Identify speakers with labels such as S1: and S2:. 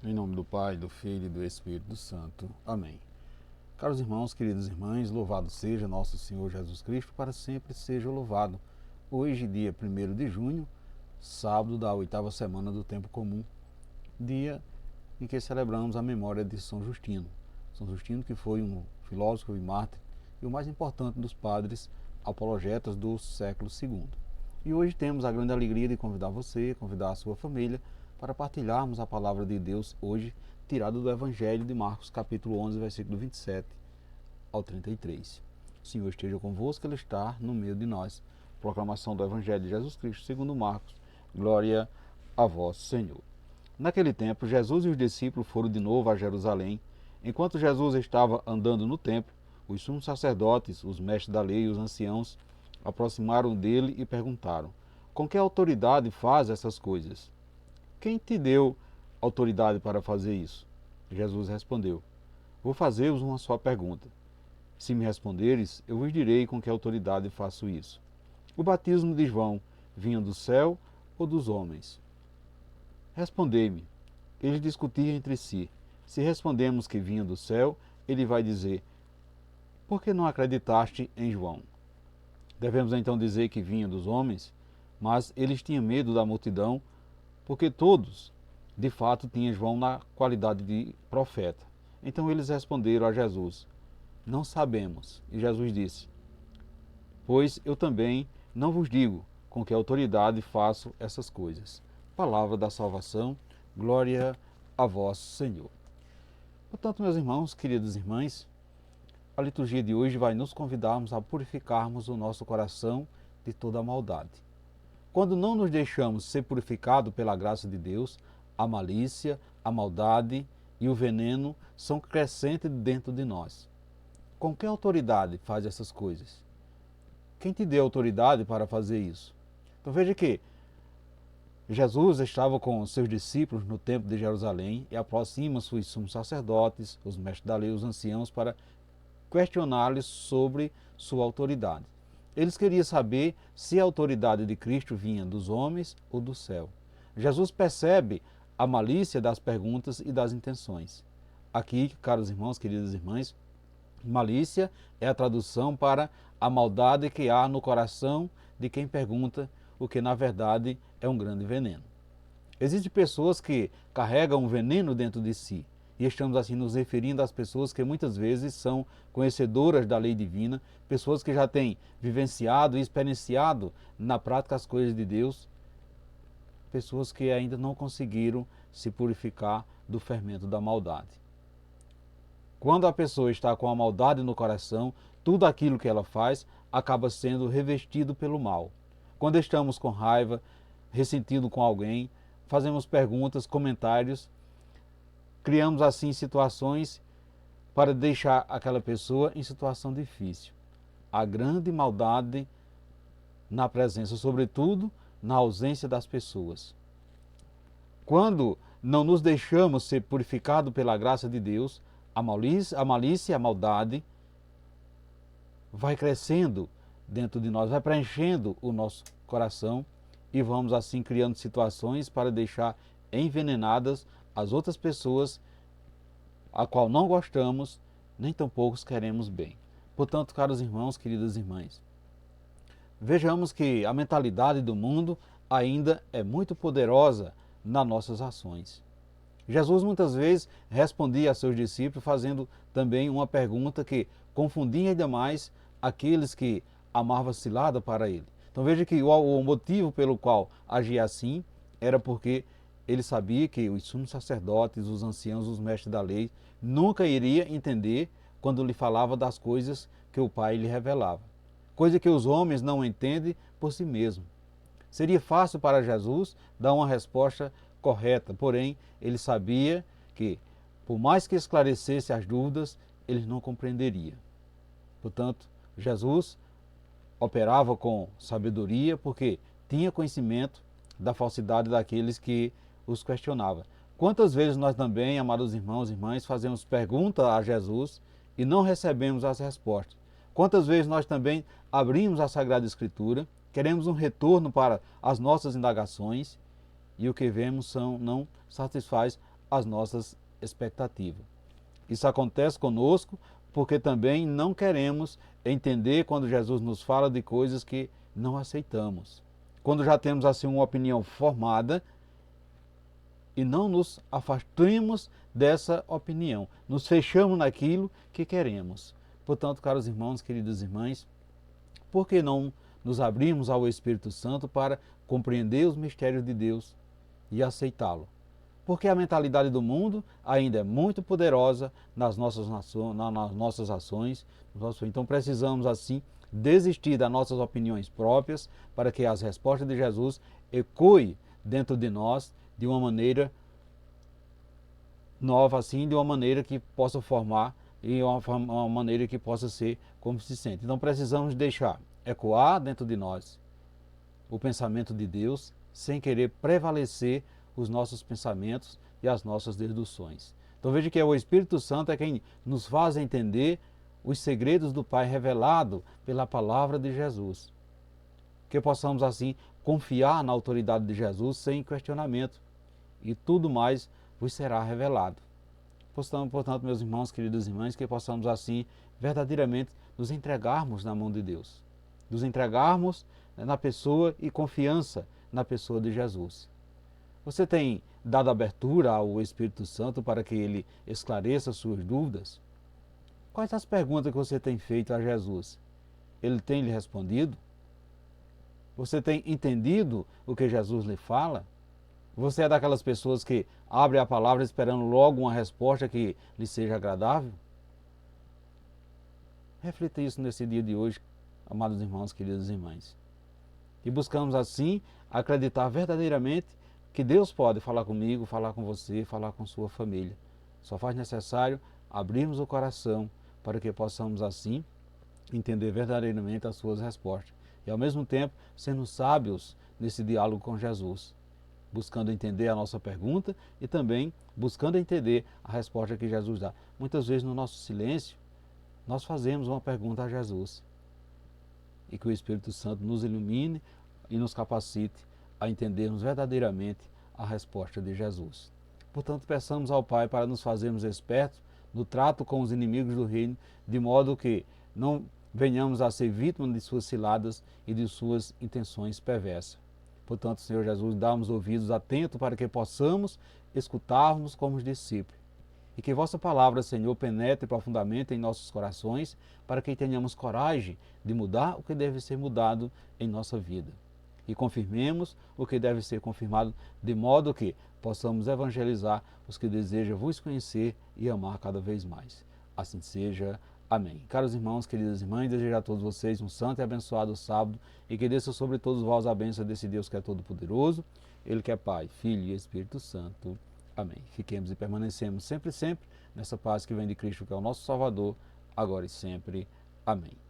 S1: Em nome do Pai, do Filho e do Espírito Santo. Amém. Caros irmãos, queridas irmãs, louvado seja nosso Senhor Jesus Cristo, para sempre seja louvado. Hoje, dia 1º de junho, sábado da 8ª semana do Tempo Comum, dia em que celebramos a memória de São Justino. São Justino, que foi um filósofo e mártir e o mais importante dos padres apologetas do século II. E hoje temos a grande alegria de convidar você, convidar a sua família, para partilharmos a palavra de Deus hoje, tirada do Evangelho de Marcos, capítulo 11, versículo 27 ao 33. O Senhor esteja convosco, Ele está no meio de nós. Proclamação do Evangelho de Jesus Cristo, segundo Marcos. Glória a vós, Senhor. Naquele tempo, Jesus e os discípulos foram de novo a Jerusalém. Enquanto Jesus estava andando no templo, os sumos sacerdotes, os mestres da lei e os anciãos aproximaram dele e perguntaram: com que autoridade faz essas coisas? Quem te deu autoridade para fazer isso? Jesus respondeu: vou fazer-vos uma só pergunta. Se me responderes, eu vos direi com que autoridade faço isso. O batismo de João vinha do céu ou dos homens? Respondei-me. Eles discutiam entre si. Se respondemos que vinha do céu, ele vai dizer: por que não acreditaste em João? Devemos então dizer que vinha dos homens? Mas eles tinham medo da multidão, porque todos, de fato, tinham João na qualidade de profeta. Então eles responderam a Jesus: não sabemos. E Jesus disse: pois eu também não vos digo com que autoridade faço essas coisas. Palavra da salvação, glória a vós, Senhor. Portanto, meus irmãos, queridas irmãs, a liturgia de hoje vai nos convidarmos a purificarmos o nosso coração de toda a maldade. Quando não nos deixamos ser purificados pela graça de Deus, a malícia, a maldade e o veneno são crescentes dentro de nós. Com que autoridade faz essas coisas? Quem te deu autoridade para fazer isso? Então veja que Jesus estava com os seus discípulos no templo de Jerusalém e aproxima-se os sumos sacerdotes, os mestres da lei, os anciãos, para questioná-los sobre sua autoridade. Eles queriam saber se a autoridade de Cristo vinha dos homens ou do céu. Jesus percebe a malícia das perguntas e das intenções. Aqui, caros irmãos, queridas irmãs, malícia é a tradução para a maldade que há no coração de quem pergunta, o que na verdade é um grande veneno. Existem pessoas que carregam um veneno dentro de si, e estamos assim nos referindo às pessoas que muitas vezes são conhecedoras da lei divina, pessoas que já têm vivenciado e experienciado na prática as coisas de Deus, pessoas que ainda não conseguiram se purificar do fermento da maldade. Quando a pessoa está com a maldade no coração, tudo aquilo que ela faz acaba sendo revestido pelo mal. Quando estamos com raiva, ressentindo com alguém, fazemos perguntas, comentários, criamos assim situações para deixar aquela pessoa em situação difícil. A grande maldade na presença, sobretudo na ausência das pessoas. Quando não nos deixamos ser purificados pela graça de Deus, a malícia e a maldade vai crescendo dentro de nós, vai preenchendo o nosso coração e vamos assim criando situações para deixar envenenadas as outras pessoas a qual não gostamos, nem tampouco queremos bem. Portanto, caros irmãos, queridas irmãs, vejamos que a mentalidade do mundo ainda é muito poderosa nas nossas ações. Jesus muitas vezes respondia a seus discípulos fazendo também uma pergunta que confundia ainda mais aqueles que amavam cilada para ele. Então veja que o motivo pelo qual agia assim era porque ele sabia que os sumos sacerdotes, os anciãos, os mestres da lei nunca iriam entender quando lhe falava das coisas que o Pai lhe revelava. Coisa que os homens não entendem por si mesmos. Seria fácil para Jesus dar uma resposta correta, porém ele sabia que, por mais que esclarecesse as dúvidas, eles não compreenderia. Portanto, Jesus operava com sabedoria porque tinha conhecimento da falsidade daqueles que os questionavam. Quantas vezes nós também, amados irmãos e irmãs, fazemos perguntas a Jesus e não recebemos as respostas? Quantas vezes nós também abrimos a Sagrada Escritura, queremos um retorno para as nossas indagações e o que vemos não satisfaz às nossas expectativas. Isso acontece conosco porque também não queremos entender quando Jesus nos fala de coisas que não aceitamos. Quando já temos assim uma opinião formada e não nos afastamos dessa opinião, nos fechamos naquilo que queremos. Portanto, caros irmãos, queridas irmãs, por que não nos abrimos ao Espírito Santo para compreender os mistérios de Deus e aceitá-lo? Porque a mentalidade do mundo ainda é muito poderosa nas nossas ações. Então precisamos, assim, desistir das nossas opiniões próprias para que as respostas de Jesus ecoem dentro de nós de uma maneira nova, assim, de uma maneira que possa formar e uma maneira que possa ser consistente. Então precisamos deixar ecoar dentro de nós o pensamento de Deus sem querer prevalecer os nossos pensamentos e as nossas deduções. Então veja que o Espírito Santo é quem nos faz entender os segredos do Pai revelado pela palavra de Jesus. Que possamos assim confiar na autoridade de Jesus sem questionamento e tudo mais vos será revelado. Portanto, meus irmãos, queridas irmãs, que possamos assim verdadeiramente nos entregarmos na mão de Deus. Nos entregarmos na pessoa e confiança na pessoa de Jesus. Você tem dado abertura ao Espírito Santo para que ele esclareça suas dúvidas? Quais as perguntas que você tem feito a Jesus? Ele tem lhe respondido? Você tem entendido o que Jesus lhe fala? Você é daquelas pessoas que abre a palavra esperando logo uma resposta que lhe seja agradável? Reflita isso nesse dia de hoje, amados irmãos, queridas irmãs. E buscamos assim acreditar verdadeiramente que Deus pode falar comigo, falar com você, falar com sua família. Só faz necessário abrirmos o coração para que possamos assim entender verdadeiramente as suas respostas. E ao mesmo tempo, sendo sábios nesse diálogo com Jesus, buscando entender a nossa pergunta e também buscando entender a resposta que Jesus dá. Muitas vezes no nosso silêncio, nós fazemos uma pergunta a Jesus. E que o Espírito Santo nos ilumine e nos capacite a entendermos verdadeiramente a resposta de Jesus. Portanto, peçamos ao Pai para nos fazermos espertos no trato com os inimigos do reino, de modo que não venhamos a ser vítimas de suas ciladas e de suas intenções perversas. Portanto, Senhor Jesus, dá-nos ouvidos atentos para que possamos escutarmos como os discípulos. E que vossa palavra, Senhor, penetre profundamente em nossos corações, para que tenhamos coragem de mudar o que deve ser mudado em nossa vida. E confirmemos o que deve ser confirmado, de modo que possamos evangelizar os que desejam vos conhecer e amar cada vez mais. Assim seja. Amém. Caros irmãos, queridas irmãs, desejo a todos vocês um santo e abençoado sábado e que desça sobre todos vós a bênção desse Deus que é todo-poderoso, Ele que é Pai, Filho e Espírito Santo. Amém. Fiquemos e permanecemos sempre nessa paz que vem de Cristo, que é o nosso Salvador, agora e sempre. Amém.